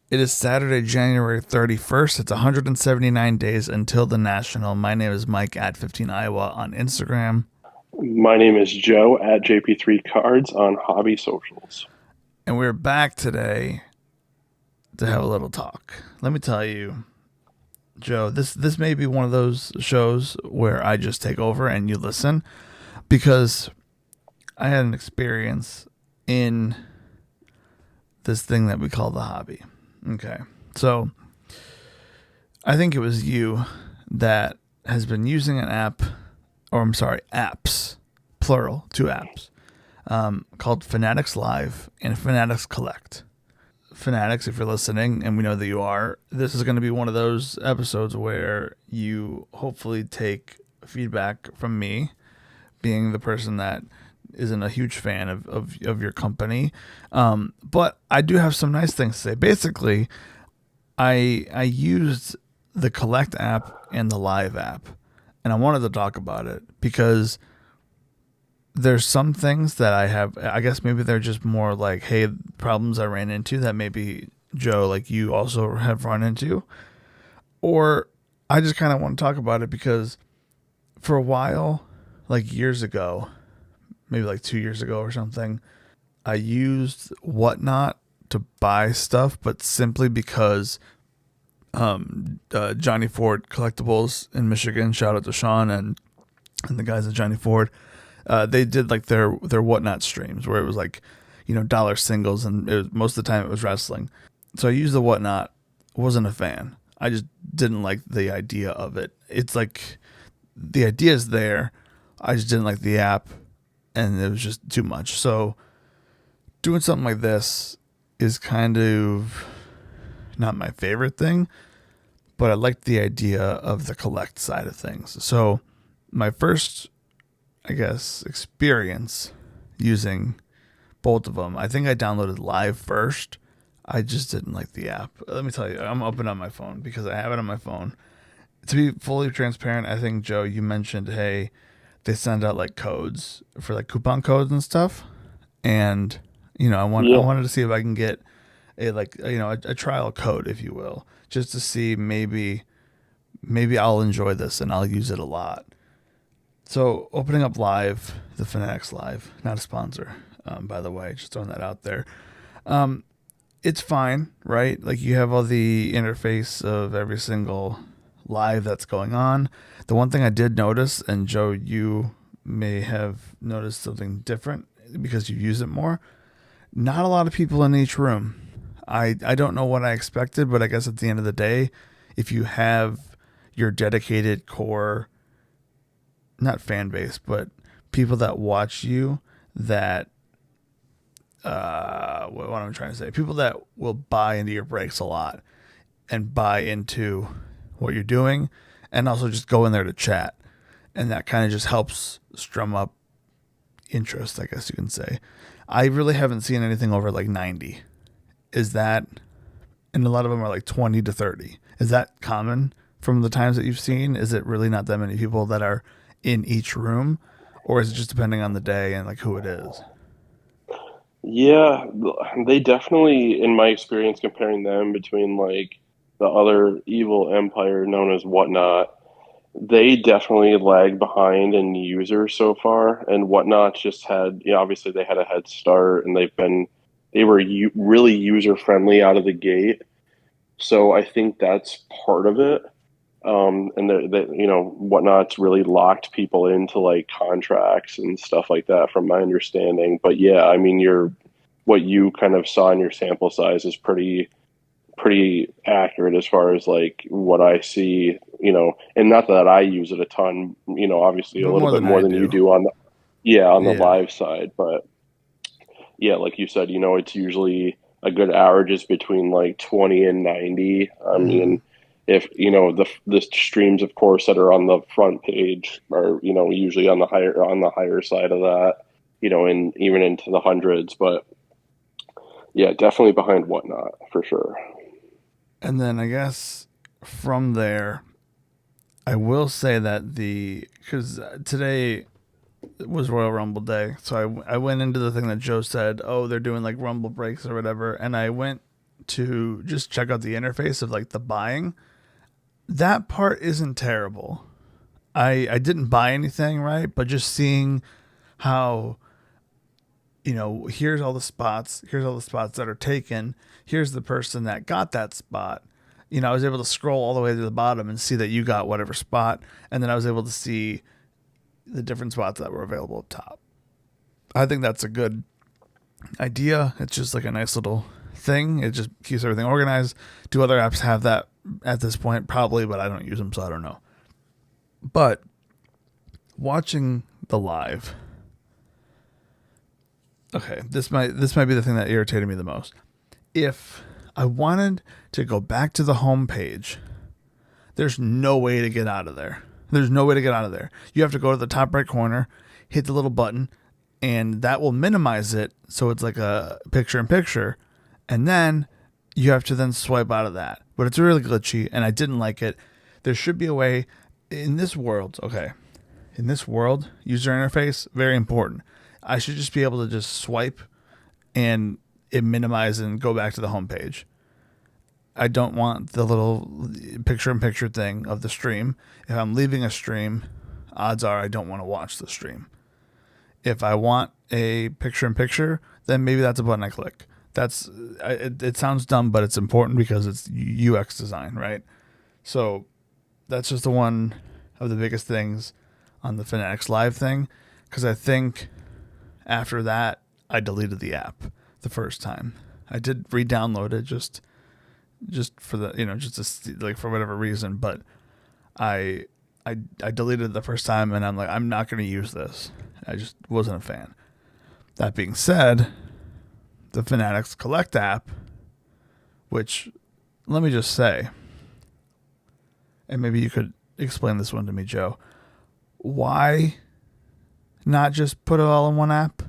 It is Saturday, January 31st. It's 179 days until the National. My name is Mike at 15 Iowa on Instagram. My name is Joe at JP3 Cards on Hobby Socials. And we're back today to have a little talk. Let me tell you, Joe, this may be one of those shows where I just take over and you listen because I had an experience in this thing that we call the hobby. Okay. So I think it was you that has been using an app, or I'm sorry, apps, plural, two apps, called Fanatics Live and Fanatics Collect. Fanatics, if you're listening, and we know that you are, this is going to be one of those episodes where you hopefully take feedback from me, being the person that isn't a huge fan of your company. But I do have some nice things to say. Basically, I used the Collect app and the Live app, and I wanted to talk about it because there's some things that I have. I guess maybe they're just more like, hey, problems I ran into that maybe Joe, like you, also have run into, or I just kind of want to talk about it because for a while, like years ago, maybe like 2 years ago or something, I used Whatnot to buy stuff, but simply because Johnny Ford Collectibles in Michigan, shout out to Sean and the guys at Johnny Ford, they did like their Whatnot streams where it was like, dollar singles, and most of the time it was wrestling. So I used the Whatnot, wasn't a fan. I just didn't like the idea of it. It's like the idea is there, I just didn't like the app, and it was just too much. So doing something like this is kind of not my favorite thing, but I liked the idea of the collect side of things. So my first, I guess, experience using both of them, I think I downloaded Live first. I just didn't like the app. Let me tell you, I'm open on my phone because I have it on my phone. To be fully transparent, I think, Joe, you mentioned, hey, they send out like codes for like coupon codes and stuff. And, I Yeah, wanted to see if I can get a trial code, if you will, just to see maybe I'll enjoy this and I'll use it a lot. So opening up Live, the Fanatics Live, not a sponsor, by the way, just throwing that out there. Um, it's fine, right? Like you have all the interface of every single live that's going on. The one thing I did notice, and Joe, you may have noticed something different because you use it more. Not a lot of people in each room. I don't know what I expected, but I guess at the end of the day, if you have your dedicated core, not fan base, but people that watch you, that what I'm trying to say, people that will buy into your breaks a lot and buy into what you're doing, and also just go in there to chat, and that kind of just helps strum up interest, I guess you can say. I really haven't seen anything over like 90. Is that, and a lot of them are like 20 to 30. Is that common from the times that you've seen? Is it really not that many people that are in each room, or is it just depending on the day and like who it is? yeah, they definitely, in my experience, comparing them between like the other evil empire known as Whatnot, they definitely lag behind in users so far, and Whatnot just had, obviously they had a head start, and they were really user friendly out of the gate. So I think that's part of it. And Whatnot's really locked people into like contracts and stuff like that, from my understanding. But yeah, I mean, what you kind of saw in your sample size is pretty accurate as far as like what I see. And not that I use it a ton. Obviously a But little more bit than I more than you do. do on the Yeah. live side, but yeah, like you said, it's usually a good average is between like 20 and 90. I Mm-hmm. mean, if the streams, of course, that are on the front page are usually on the higher side of that, and even into the hundreds. But yeah, definitely behind Whatnot for sure. And then I guess from there, I will say that because today was Royal Rumble Day, so I went into the thing that Joe said. Oh, they're doing like Rumble breaks or whatever, and I went to just check out the interface of like the buying, that part isn't terrible. I didn't buy anything, right? But just seeing how, here's all the spots that are taken. Here's the person that got that spot. I was able to scroll all the way to the bottom and see that you got whatever spot. And then I was able to see the different spots that were available up top. I think that's a good idea. It's just like a nice little thing. It just keeps everything organized. Do other apps have that at this point? Probably, but I don't use them, so I don't know. But watching the live, okay, this might be the thing that irritated me the most. If I wanted to go back to the home page, there's no way to get out of there. You have to go to the top right corner, hit the little button, and that will minimize it so it's like a picture-in-picture, and then you have to then swipe out of that. But it's really glitchy, and I didn't like it. There should be a way in this world, user interface, very important. I should just be able to just swipe and it minimize and go back to the home page. I don't want the little picture-in-picture thing of the stream. If I'm leaving a stream, odds are I don't want to watch the stream. If I want a picture-in-picture, then maybe that's a button I click. It sounds dumb, but it's important because it's UX design, right? So that's just the one of the biggest things on the Fanatics Live thing, because I think after that I deleted the app the first time. I did re-download it just for the just to see, like, for whatever reason, but I deleted it the first time, and I'm like, I'm not going to use this. I just wasn't a fan. That being said, the Fanatics Collect app, which, let me just say, and maybe you could explain this one to me, Joe. Why not just put it all in one app?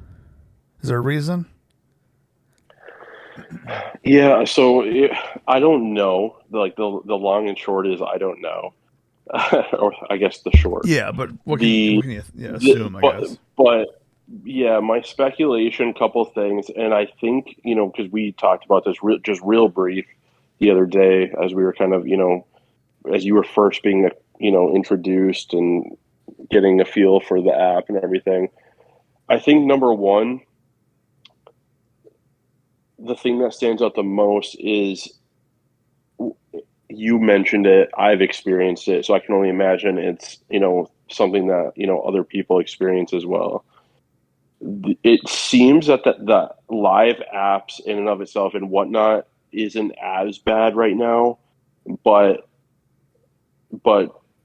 Is there a reason? Yeah, so I don't know. Like the long and short is I don't know, or I guess the short. Yeah, but what can you assume? I guess. But yeah, my speculation, couple things, and I think because we talked about this just real brief the other day as we were kind of as you were first being introduced and getting a feel for the app and everything. I think number one, the thing that stands out the most is you mentioned it. I've experienced it, so I can only imagine it's something that other people experience as well. It seems that the live apps in and of itself and whatnot isn't as bad right now, but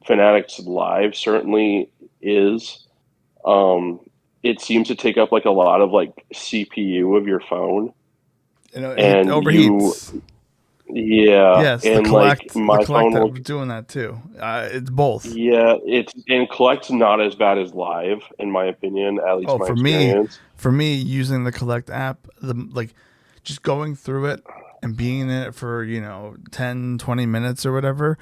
Fanatics Live certainly is. It seems to take up like a lot of like CPU of your phone. It overheats. Yes, and like my phone was doing that too. It's both. Yeah, and Collect's not as bad as Live, in my opinion. At least my experience. For me, using the Collect app, just going through it and being in it for 10, 20 minutes or whatever,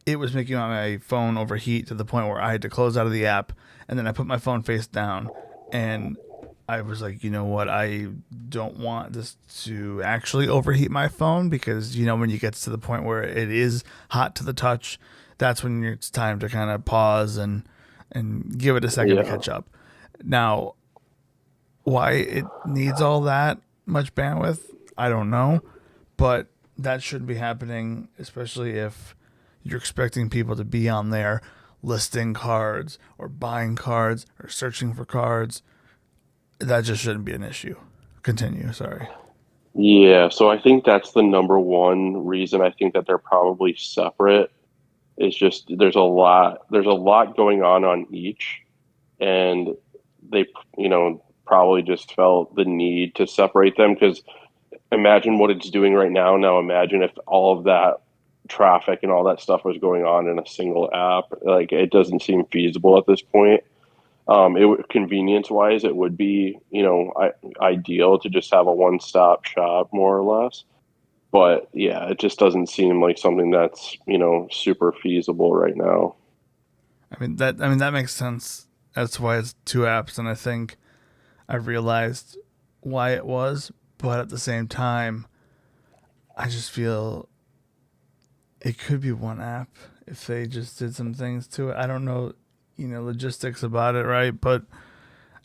it was making my phone overheat to the point where I had to close out of the app, and then I put my phone face down, and I was like, you know what? I don't want this to actually overheat my phone, because, when you get to the point where it is hot to the touch, that's when it's time to kind of pause and give it a second to catch up. Now, why it needs all that much bandwidth, I don't know, but that shouldn't be happening, especially if you're expecting people to be on there listing cards or buying cards or searching for cards. That just shouldn't be an issue. Continue, sorry. Yeah, so I think that's the number one reason I think that they're probably separate. It's just there's a lot going on each, and they probably just felt the need to separate them, because imagine what it's doing right now. Now imagine if all of that traffic and all that stuff was going on in a single app. Like, it doesn't seem feasible at this point. Convenience wise, it would be, ideal to just have a one-stop shop, more or less. But yeah, it just doesn't seem like something that's, super feasible right now. That makes sense. That's why it's two apps. And I think I realized why it was, but at the same time, I just feel it could be one app if they just did some things to it. I don't know, logistics about it, right? But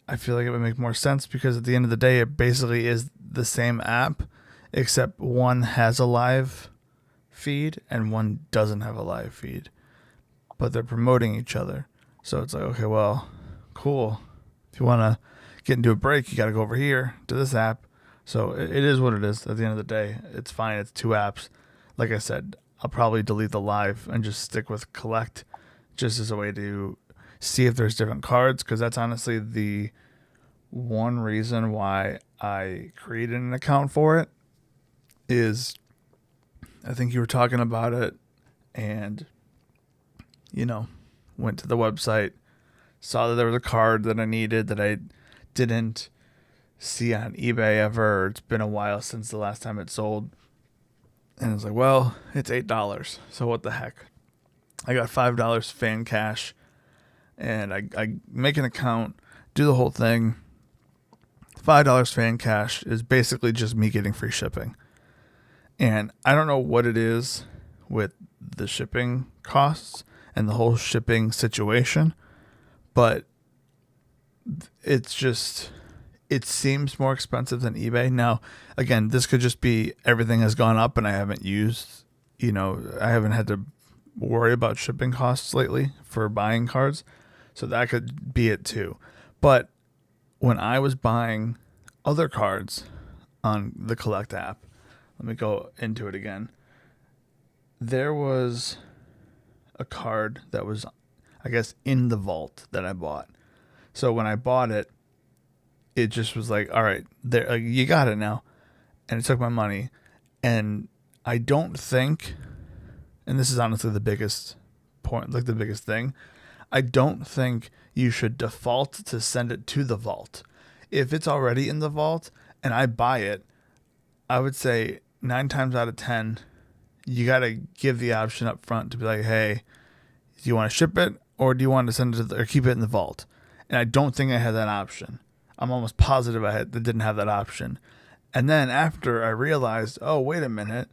I feel like it would make more sense because at the end of the day, it basically is the same app, except one has a live feed and one doesn't have a live feed, but they're promoting each other. So it's like, okay, well, cool. If you want to get into a break, you got to go over here to this app. So it is what it is. At the end of the day, it's fine. It's two apps. Like I said, I'll probably delete the live and just stick with collect, just as a way to see if there's different cards. Because that's honestly the one reason why I created an account for it. Is I think you were talking about it, and you know, went to the website, saw that there was a card that I needed that I didn't see on eBay ever. It's been a while since the last time it sold. And it's like, well, it's $8. So what the heck? I got $5 fan cash and I make an account, do the whole thing. $5 fan cash is basically just me getting free shipping. And I don't know what it is with the shipping costs and the whole shipping situation, but it's just it seems more expensive than eBay. Now, again, this could just be everything has gone up and I haven't used, I haven't had to worry about shipping costs lately for buying cards. So that could be it too. But when I was buying other cards on the Collect app, let me go into it again. There was a card that was, I guess, in the vault that I bought. So when I bought it, it just was like, all right, there, you got it now, and it took my money, and I don't think, and this is honestly the biggest point, like the biggest thing, I don't think you should default to send it to the vault. If it's already in the vault and I buy it, I would say 9 times out of 10, you got to give the option up front to be like, hey, do you want to ship it or do you want to send it to or keep it in the vault? And I don't think I had that option. I'm almost positive I didn't have that option. And then after I realized, oh, wait a minute,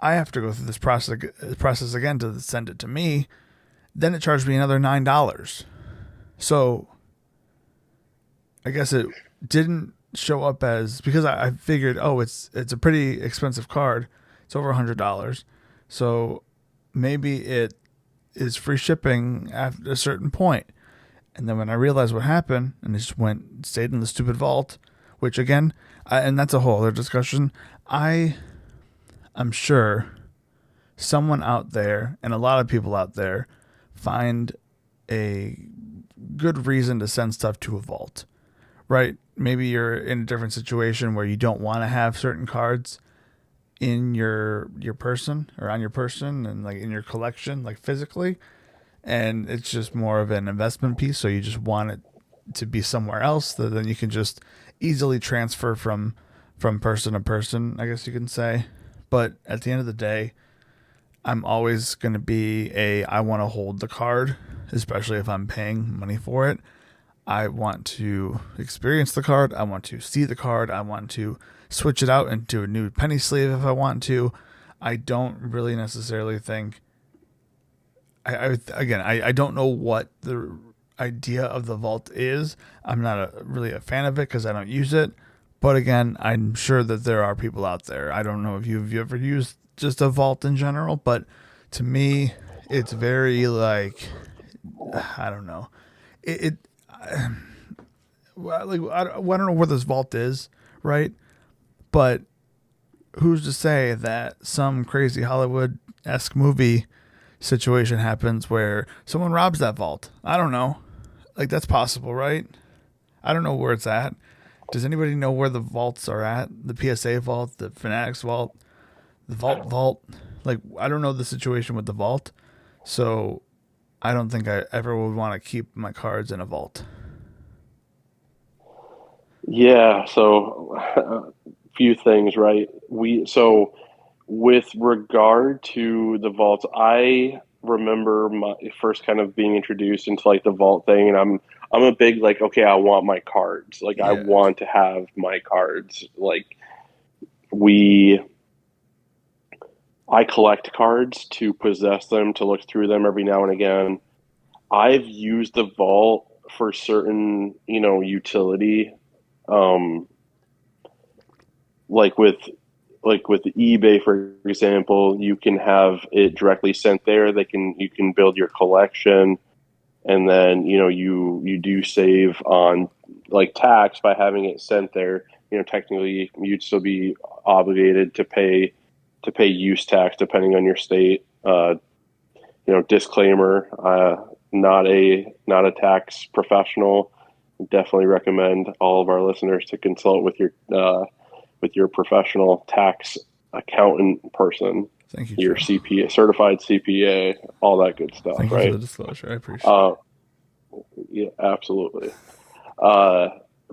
I have to go through this process again to send it to me. Then it charged me another $9. So I guess it didn't show up as because I figured, oh, it's a pretty expensive card. It's over $100. So maybe it is free shipping after a certain point. And then when I realized what happened, and it just stayed in the stupid vault, which again, and that's a whole other discussion. I'm sure someone out there, and a lot of people out there, find a good reason to send stuff to a vault, right? Maybe you're in a different situation where you don't want to have certain cards in your person or on your person and like in your collection, like physically, and it's just more of an investment piece. So you just want it to be somewhere else that then you can just easily transfer from person to person, I guess you can say. But at the end of the day, I'm always going to be I want to hold the card, especially if I'm paying money for it. I want to experience the card. I want to see the card. I want to switch it out into a new penny sleeve if I want to. I don't really necessarily think. I don't know what the idea of the vault is. I'm not really a fan of it because I don't use it. But again, I'm sure that there are people out there. I don't know if you've ever used just a vault in general, but to me, it's very like I don't know. It like I don't know where this vault is, right? But who's to say that some crazy Hollywood-esque movie situation happens where someone robs that vault? I don't know. Like that's possible, right? I don't know where it's at. Does anybody know where the vaults are at? The PSA vault, the Fanatics vault, the vault. Like I don't know the situation with the vault, so I don't think I ever would want to keep my cards in a vault. Yeah, so a few things, right? With regard to the vaults, I remember my first kind of being introduced into like the vault thing, and I'm a big like, okay, I want my cards. Like I Yeah. want to have my cards. Like we I collect cards to possess them, to look through them every now and again. I've used the vault for certain, utility. Um, like with eBay, for example, you can have it directly sent there. You can build your collection, and then you do save on like tax by having it sent there. Technically, you'd still be obligated to pay use tax depending on your state. Disclaimer: not a tax professional. Definitely recommend all of our listeners to consult with your professional tax accountant person, Thank you, your Joe. CPA, certified CPA, all that good stuff, Thank you for right? the disclosure. I appreciate it. Uh, yeah, absolutely. Uh,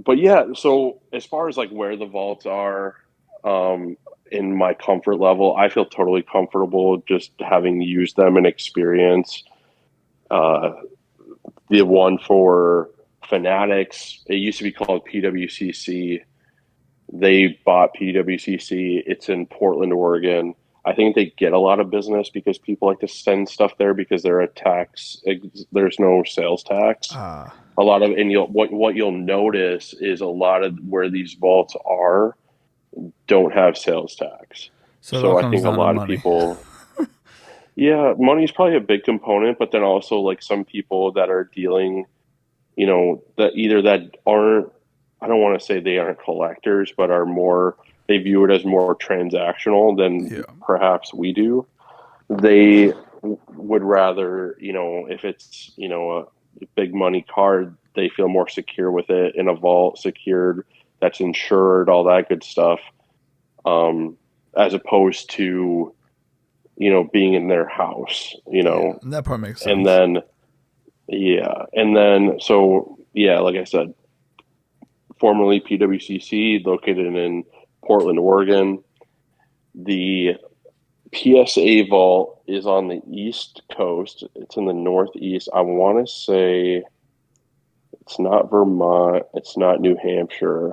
but yeah, so as far as like where the vaults are, um, in my comfort level, I feel totally comfortable just having used them and experience. Uh, the one for Fanatics, it used to be called PWCC. They bought PWCC. It's in Portland, Oregon. I think they get a lot of business because people like to send stuff there because they're a tax. There's no sales tax. Ah, A lot of and what you'll notice is a lot of where these vaults are don't have sales tax. so it all So I comes think a down to lot of money. people, yeah, money is probably a big component, but then also like some people that are dealing, that either that aren't, I don't want to say they aren't collectors, but are more, they view it as more transactional than Yeah. perhaps we do. They would rather, if it's, a big money card, they feel more secure with it in a vault, secured, that's insured, all that good stuff, as opposed to, being in their house, Yeah. And that part makes and sense. then, yeah. And then, so, yeah, like I said, formerly PWCC, located in Portland, Oregon. The PSA vault is on the East Coast. It's in the Northeast. I want to say it's not Vermont. It's not New Hampshire.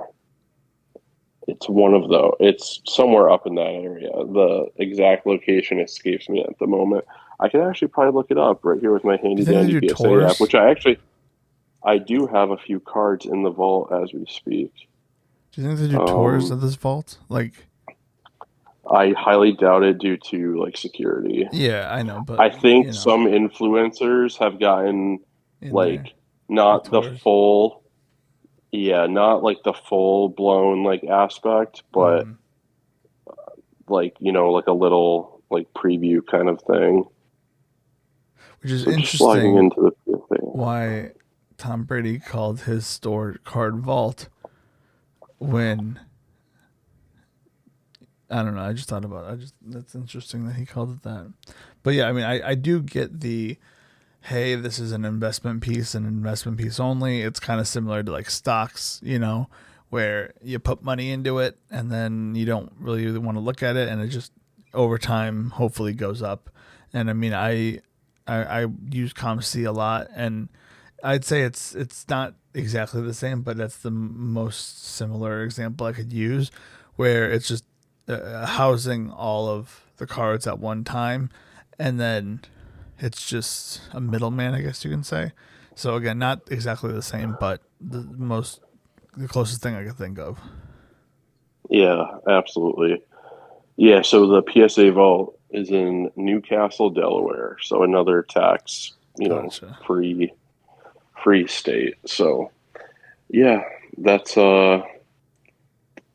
It's one of those. It's somewhere up in that area. The exact location escapes me at the moment. I can actually probably look it up right here with my Do you handy think they dandy do PSA app, tours? which I do have a few cards in the vault as we speak. Do you think they do tours Um, of this vault? Like, I highly doubt it due to like security. yeah, I know, but I think some influencers have gotten in there, like like not the tours. full, yeah, not like the full blown like aspect, but Mm-hmm. like, like a little like preview kind of thing. Which is So just logging interesting. into the thing. Why Tom Brady called his store card vault when I don't know. I just thought about it. I just that's interesting that he called it that. But yeah, I mean, I do get the hey, this is an investment piece only. It's kind of similar to like stocks, where you put money into it and then you don't really want to look at it, and it just over time hopefully goes up. And I mean, I use ComC a lot, and I'd say it's not exactly the same, but that's the most similar example I could use, where it's just housing all of the cards at one time, and then it's just a middleman, I guess you can say. So again, not exactly the same, but the closest thing I could think of. Yeah, absolutely. Yeah, so the PSA vault is in Newcastle, Delaware. So another tax, Gotcha. free state. So yeah, that's uh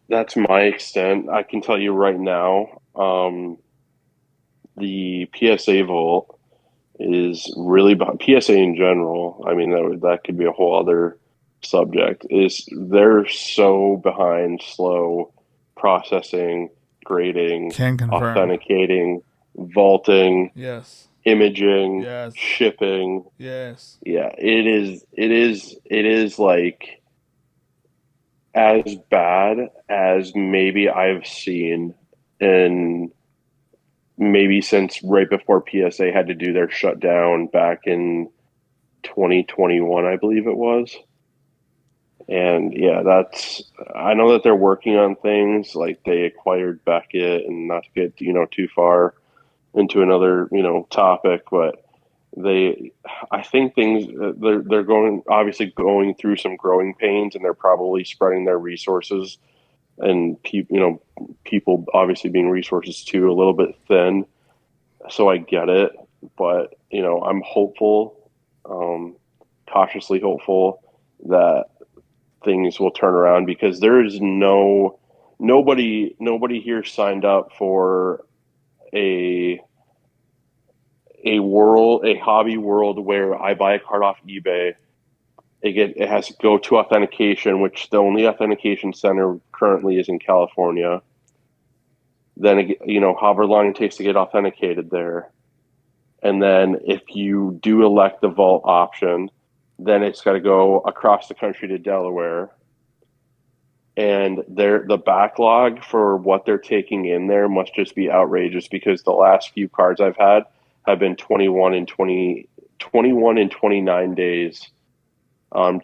that's my extent. I can tell you right now, the PSA vault is really behind, PSA in general. I mean, that could be a whole other subject. Is they're so behind, slow processing, grading, Can confirm. authenticating, vaulting, Yes. imaging, Yes. shipping. Yes. Yeah, it is. It is like as bad as maybe I've seen in maybe since right before PSA had to do their shutdown back in 2021, I believe it was. And yeah, I know that they're working on things like they acquired Beckett, and not to get, too far. into another, topic, but they, I think things they're going obviously going through some growing pains, and they're probably spreading their resources, and people obviously being resources too a little bit thin. So I get it, but I'm hopeful, um, cautiously hopeful that things will turn around, because there is nobody here signed up for a a hobby world where I buy a card off eBay. It has to go to authentication, which the only authentication center currently is in California. Then however long it takes to get authenticated there, and then if you do elect the vault option, then it's got to go across the country to Delaware. And the backlog for what they're taking in there must just be outrageous, because the last few cards I've had have been 21 and 29 days,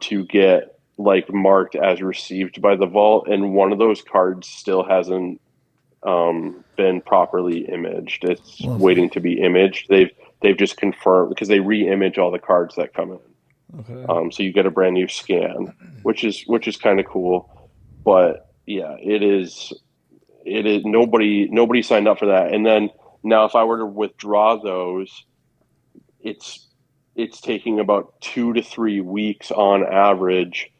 to get like marked as received by the vault, and one of those cards still hasn't been properly imaged. It's Lovely. waiting to be imaged. They've just confirmed, because they re-image all the cards that come in. Okay. So you get a brand new scan, which is kind of cool. But yeah, it is nobody signed up for that. And then now, if I were to withdraw those, it's it's taking about 2 to 3 weeks on average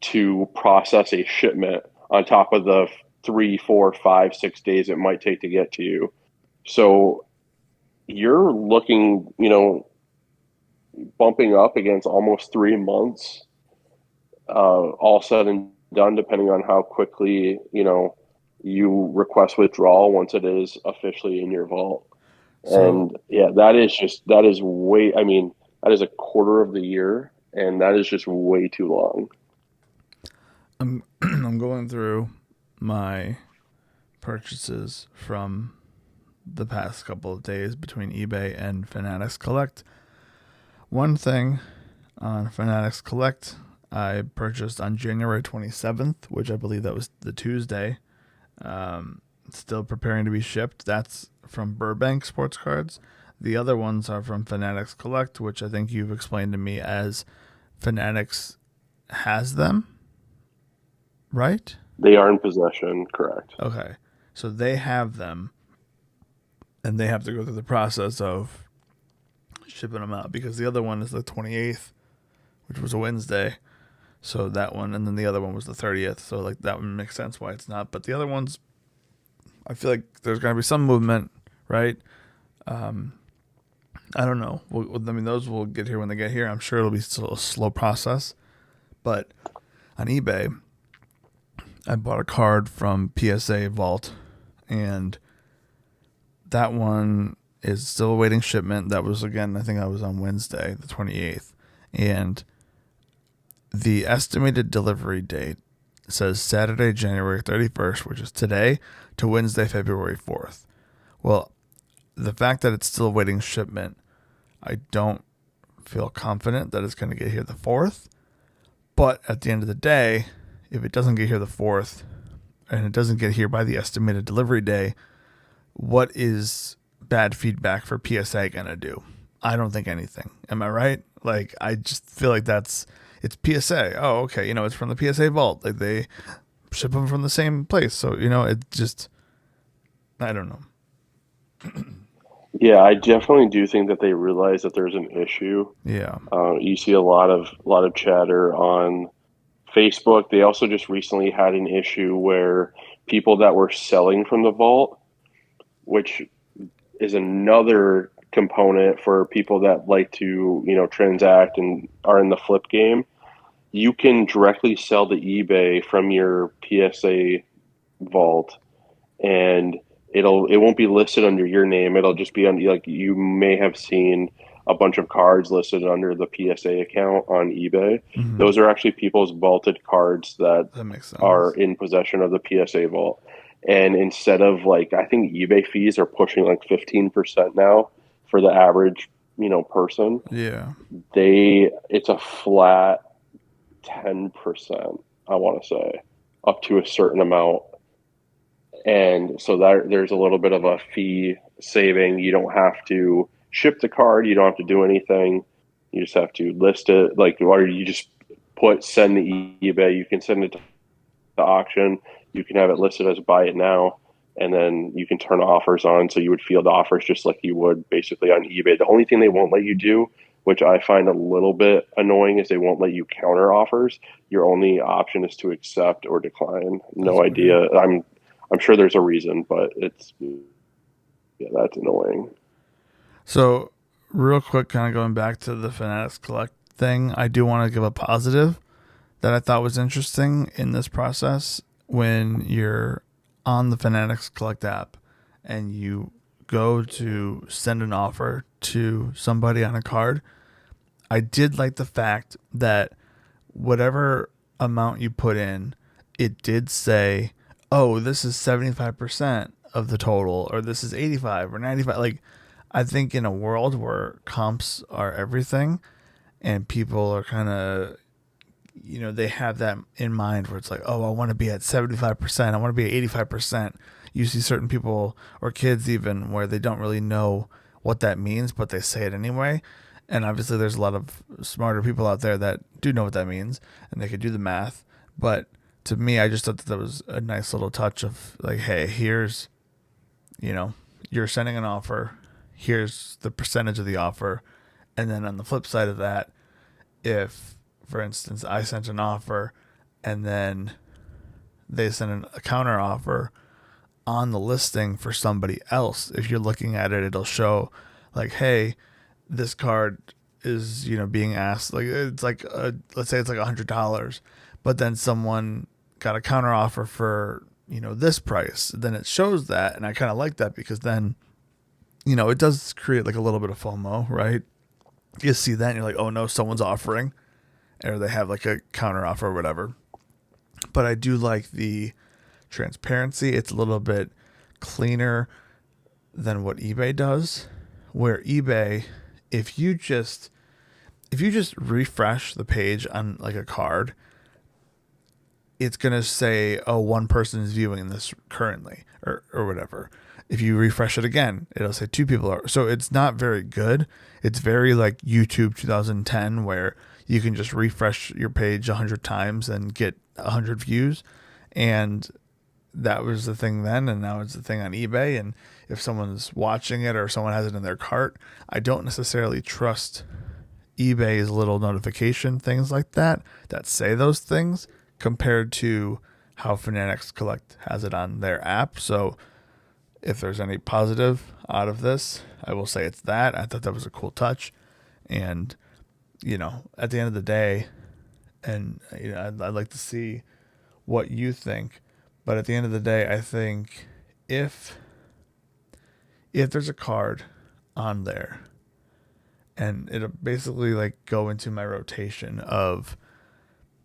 to process a shipment, on top of the 3, 4, 5, 6 days it might take to get to you. So you're looking, bumping up against almost 3 months, all said and done, depending on how quickly, you request withdrawal once it is officially in your vault. So And yeah, that is way, I mean, that is a quarter of the year, and that is just way too long. I'm I'm going through my purchases from the past couple of days between eBay and Fanatics Collect. One thing on Fanatics Collect I purchased on January 27th, which I believe that was the Tuesday. Still preparing to be shipped. That's from Burbank Sports Cards. The other ones are from Fanatics Collect, which I think you've explained to me as Fanatics has them, right? They are in possession, correct? Okay. So they have them, and they have to go through the process of shipping them out, because the other one is the 28th, which was a Wednesday. So that one, and then the other one was the 30th. So like that one makes sense why it's not. But the other ones, I feel like there's going to be some movement, right? I don't know. I mean, those will get here when they get here. I'm sure it'll be still a slow process. But on eBay, I bought a card from PSA Vault, and that one is still awaiting shipment. That was, again, I think that was on Wednesday, the 28th. And the estimated delivery date says Saturday, January 31st, which is today, to Wednesday, February 4th. Well, the fact that it's still awaiting shipment, I don't feel confident that it's going to get here the 4th. But at the end of the day, if it doesn't get here the 4th, and it doesn't get here by the estimated delivery day, what is bad feedback for PSA going to do? I don't think anything. Am I right? Like, I just feel like it's PSA. Oh, okay. It's from the PSA vault. Like, they ship them from the same place. So, it just, I don't know. Yeah, I definitely do think that they realize that there's an issue. Yeah. You see a lot of chatter on Facebook. They also just recently had an issue where people that were selling from the vault, which is another component for people that like to, transact and are in the flip game. You can directly sell to eBay from your PSA vault, and it won't be listed under your name. It'll just be on, like, you may have seen a bunch of cards listed under the PSA account on eBay. Mm-hmm. Those are actually people's vaulted cards that That makes are sense. in possession of the PSA vault. And instead of, like, I think eBay fees are pushing like 15% now for the average, person. Yeah. It's a flat 10%, I want to say, up to a certain amount. And so there's a little bit of a fee saving. You don't have to ship the card. You don't have to do anything. You just have to list it, like, or you just send the eBay. You can send it to the auction. You can have it listed as buy it now, and then you can turn offers on. So you would field offers just like you would basically on eBay. The only thing they won't let you do, which I find a little bit annoying, is they won't let you counter offers. Your only option is to accept or decline. That's No weird. idea. I'm sure there's a reason, but it's, yeah, that's annoying. So, real quick, kind of going back to the Fanatics Collect thing, I do want to give a positive that I thought was interesting in this process. When you're on the Fanatics Collect app and you go to send an offer to somebody on a card, I did like the fact that whatever amount you put in, it did say, oh, this is 75% of the total, or this is 85 or 95. Like, I think in a world where comps are everything and people are kind of, they have that in mind where it's like, oh, I want to be at 75%. I want to be at 85%. You see certain people or kids even where they don't really know what that means, but they say it anyway. And obviously, there's a lot of smarter people out there that do know what that means and they could do the math. But to me, I just thought that was a nice little touch of like, hey, here's, you know, you're sending an offer, here's the percentage of the offer. And then on the flip side of that, if, for instance, I sent an offer and then they sent a counter offer on the listing for somebody else, if you're looking at it, it'll show like, hey, this card is, being asked, like, it's like, let's say it's like $100, but then someone got a counter offer for, this price, then it shows that. And I kind of like that because then, it does create like a little bit of FOMO, right? You see that and you're like, oh no, someone's offering, or they have like a counter offer or whatever. But I do like the transparency. It's a little bit cleaner than what eBay does. Where eBay, if you just refresh the page on like a card, it's gonna say, oh, one person is viewing this currently, or whatever. If you refresh it again, it'll say two people are. So it's not very good. It's very like YouTube 2010, where you can just refresh your page 100 times and get 100 views. And that was the thing then, and now it's the thing on eBay. And if someone's watching it or someone has it in their cart, I don't necessarily trust eBay's little notification things like that say those things compared to how Fanatics Collect has it on their app. So if there's any positive out of this, I will say it's that. I thought that was a cool touch. And, at the end of the day, and I'd like to see what you think, but at the end of the day, I think if there's a card on there and it'll basically like go into my rotation of,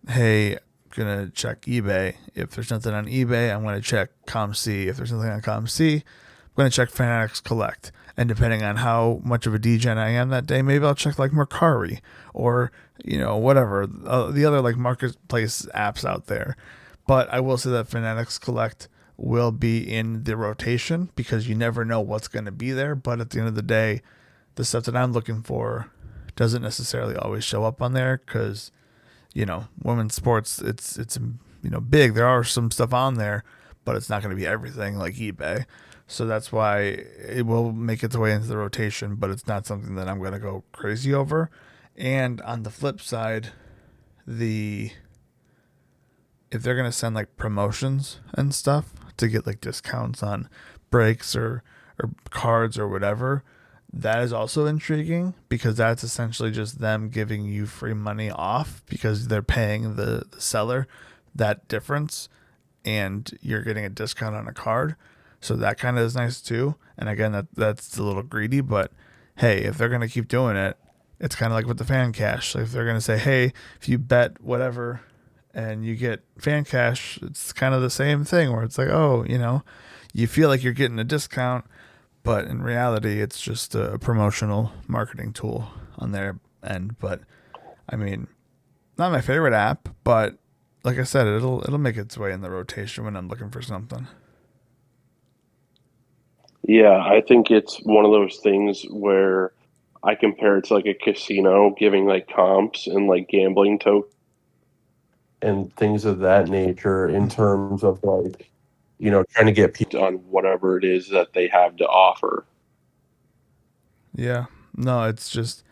hey, I'm gonna check eBay. If there's nothing on eBay, I'm gonna check ComC. If there's nothing on ComC, I'm gonna check Fanatics Collect. And depending on how much of a degen I am that day, maybe I'll check like Mercari or whatever the other like marketplace apps out there. But I will say that Fanatics Collect will be in the rotation because you never know what's going to be there. But at the end of the day, the stuff that I'm looking for doesn't necessarily always show up on there because, women's sports, it's big. There are some stuff on there, but it's not going to be everything like eBay. So that's why it will make its way into the rotation, but it's not something that I'm going to go crazy over. And on the flip side, if they're going to send like promotions and stuff to get like discounts on breaks or cards or whatever, that is also intriguing because that's essentially just them giving you free money off because they're paying the seller that difference and you're getting a discount on a card. So that kind of is nice too. And again, that's a little greedy, but hey, if they're going to keep doing it, it's kind of like with the fan cash. Like if they're going to say, hey, if you bet whatever and you get fan cash, it's kind of the same thing where it's like, oh, you feel like you're getting a discount, but in reality, it's just a promotional marketing tool on their end. But I mean, not my favorite app, but like I said, it'll make its way in the rotation when I'm looking for something. Yeah, I think it's one of those things where I compare it to like a casino giving like comps and like gambling tokens and things of that nature in terms of like, trying to get people on whatever it is that they have to offer. Yeah. No, it's just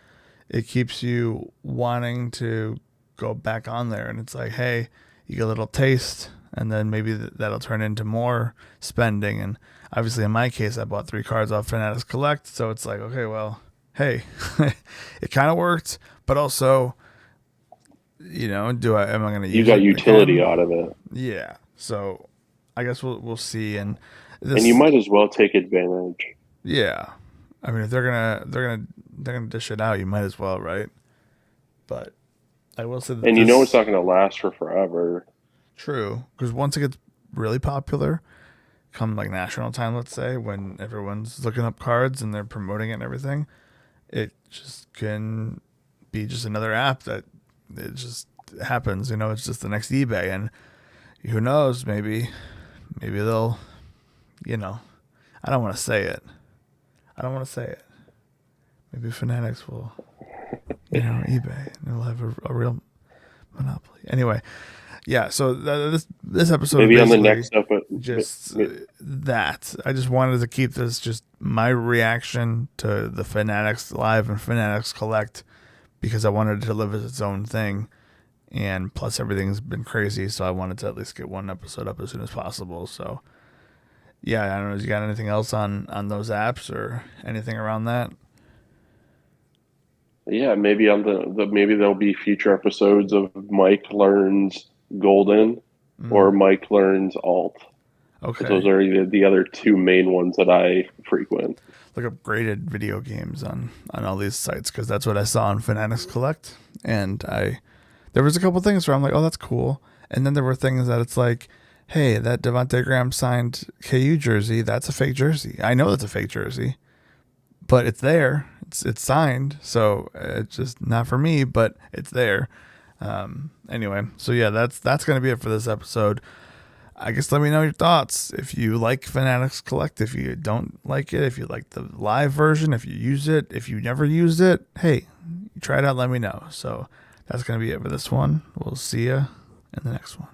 it keeps you wanting to go back on there, and it's like, hey, you get a little taste, and then maybe that'll turn into more spending. And obviously, in my case, I bought 3 cards off Fanatics Collect, so it's like, okay, well, hey, it kind of worked, but also, am I going to You use got it utility again? out of it, Yeah. So I guess we'll see. And and you this, might as well take advantage. yeah. I mean, if they're gonna dish it out, you might as well, right? But I will say that And you know it's this not going to last for forever. true because once it gets really popular, come like national time, let's say, when everyone's looking up cards and they're promoting it and everything, it just can be just another app that it just happens. It's just the next eBay, and who knows? Maybe they'll. You know, I don't want to say it. I don't want to say it. Maybe Fanatics will, eBay, and they'll have a real monopoly. Anyway, yeah. So this episode is Maybe on the basically next episode. just that. I just wanted to keep this just my reaction to the Fanatics Live and Fanatics Collect because I wanted it to live as its own thing. And plus, everything's been crazy, so I wanted to at least get one episode up as soon as possible. So, yeah, I don't know. You got anything else on those apps or anything around that? Yeah, maybe on maybe there'll be future episodes of Mike Learns Golden or Mm, Mike Learns Alt, because those okay. are the other two main ones that I frequent. Look up graded video games on all these sites because that's what I saw on Fanatics Collect, and there was a couple things where I'm like, oh, that's cool, and then there were things that it's like, hey, that Devontae Graham signed KU jersey, that's a fake jersey. I know that's a fake jersey, but it's there. It's signed, so it's just not for me, but it's there. Anyway, so yeah, that's gonna be it for this episode. I guess let me know your thoughts. If you like Fanatics Collect, if you don't like it, if you like the live version, if you use it, if you never used it, hey, you try it out, let me know. So that's going to be it for this one. We'll see you in the next one.